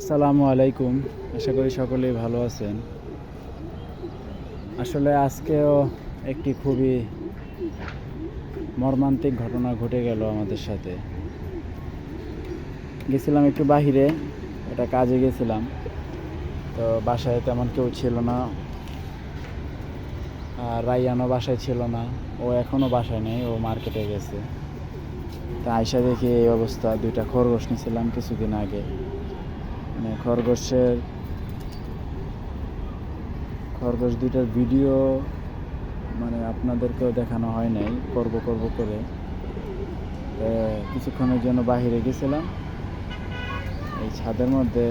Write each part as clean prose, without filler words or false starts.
আসসালামু আলাইকুম। আশা করি সকলেই ভালো আছেন। আসলে আজকেও একটি খুবই মর্মান্তিক ঘটনা ঘটে গেল আমাদের সাথে। গেছিলাম একটু বাহিরে, এটা কাজে গেছিলাম। তো বাসায় তেমন কেউ ছিল না, আর রাইয়ানও বাসায় ছিল না। ও এখনও বাসায় নেই, ও মার্কেটে গেছে। তা আইসা দেখি এই অবস্থা। দুইটা খরগোশ নিয়েছিলাম কিছুদিন আগে। মানে খরগোশ দুইটার ভিডিও মানে আপনাদেরকেও দেখানো হয় নাই, করব করে কিছুক্ষণের জন্য বাইরে গেছিলাম। এই ছাদের মধ্যে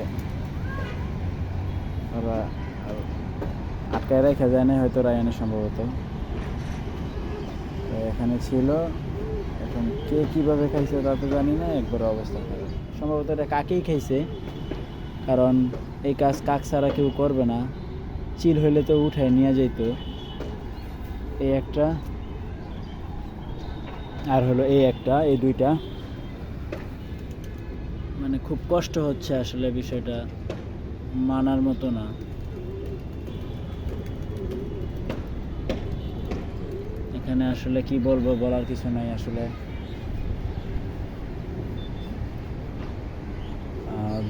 ওরা আটকায় রেখা যায় না, হয়তো রায়ানে সম্ভবত এখানে ছিল। এখন কে কীভাবে খাইছে তা তো জানি না, একবার অবস্থা খারাপ। সম্ভবত এটা কাকেই খাইছে, কারণ এই কাজ কাক ছাড়া কেউ করবে না। চিল হইলে তো উঠায় নিয়ে যাইতো। এই একটা, আর হলো এই একটা, এই দুইটা। মানে খুব কষ্ট হচ্ছে আসলে, বিষয়টা মানার মতো না। এখানে আসলে কি বলবো, বলার কিছু নাই আসলে।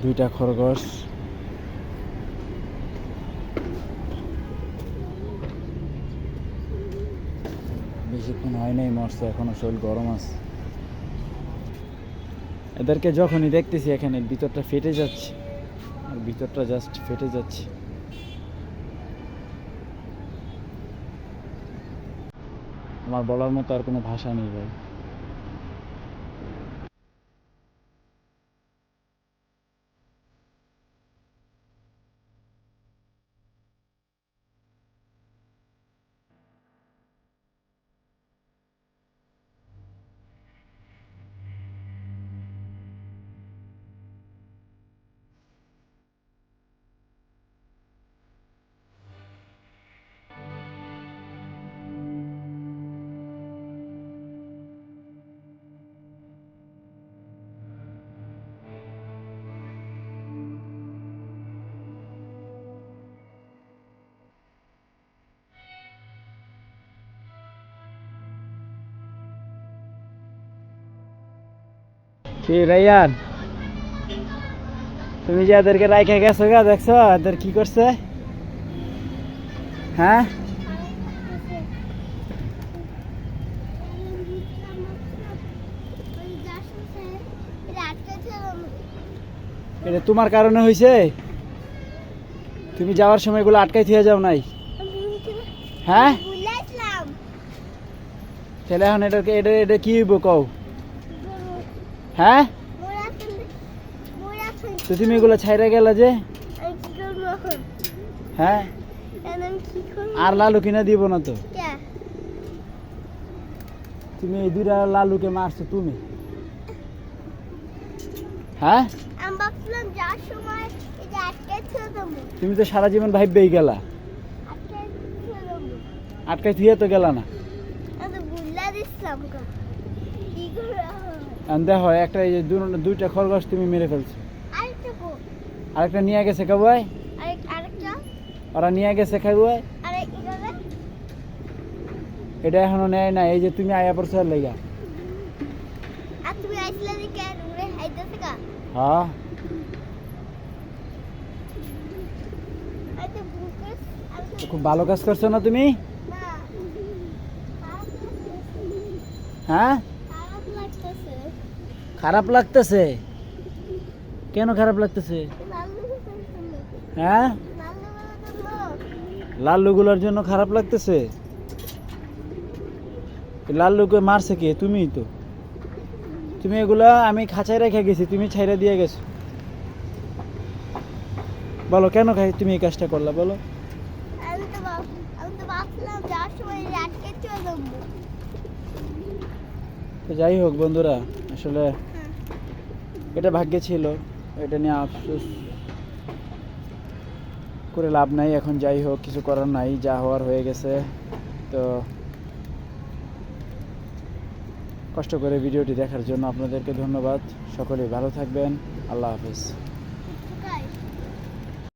দুইটা খরগোশ বেশিক্ষণ হয় নাই, মরছে, এখনো শরীর গরম আছে। এদেরকে যখনই দেখতেছি এখানে ভিতরটা ফেটে যাচ্ছে, আর ভিতরটা জাস্ট ফেটে যাচ্ছে। আমার বলার মতো আর কোনো ভাষা নেই ভাই। কি রাইয়ান, তুমি যে এদেরকে রাইখে গেছো গা, দেখছো এদের কি করছে? হ্যাঁ, এটা তোমার কারণে হয়েছে। তুমি যাওয়ার সময় এগুলো আটকাই থিয়ে যাও নাই? হ্যাঁ, তাহলে এখন এটাকে এটা এটা কি হইব কও? হ্যাঁ, তো তুমি এগুলো ছাইরা গেলা যে? হ্যাঁ, আর লালু কিনা দিব না তো? তুমি এই দুইটা লালুকে মারছো তুমি? হ্যাঁ, তুমি তো সারা জীবন ভাইবেই গেলা, আটকাই থুয়ে তো গেলা না। দেখো একটা, এই যে দুইটা খরগোশ তুমি মেরে ফেলছো। আরেকটা নিয়ে গেছে কাবুয়াই, ওরা নিয়ে গেছে খাবুয়াই। এটা এখনো নেয় না, এই যে তুমি আয়া পড়ছো আর লেগা। হ্যাঁ, খুব ভালো কাজ করছো না তুমি? হ্যাঁ, খারাপ লাগতেছে? কেন খারাপ লাগতেছে? হ্যাঁ, লাল্লুগুলোর জন্য খারাপ লাগতেছে? লাল্লুকে মারছে কে? তুমিই তো। তুমি এগুলা আমি খাঁচায় রেখে গেছি, তুমি ছাইরা দিয়ে গেছো। বলো কেন তুমি এই কাজটা করলা, বলো। তো যাই হোক বন্ধুরা, আসলে এটা ভাগ্যে ছিল, এটা নিয়ে আফসোস করে লাভ নাই। এখন যাই হোক, কিছু করার নাই, যা হওয়ার হয়ে গেছে। তো কষ্ট করে ভিডিওটি দেখার জন্য আপনাদেরকে ধন্যবাদ। সকলেই ভালো থাকবেন। আল্লাহ হাফেজ।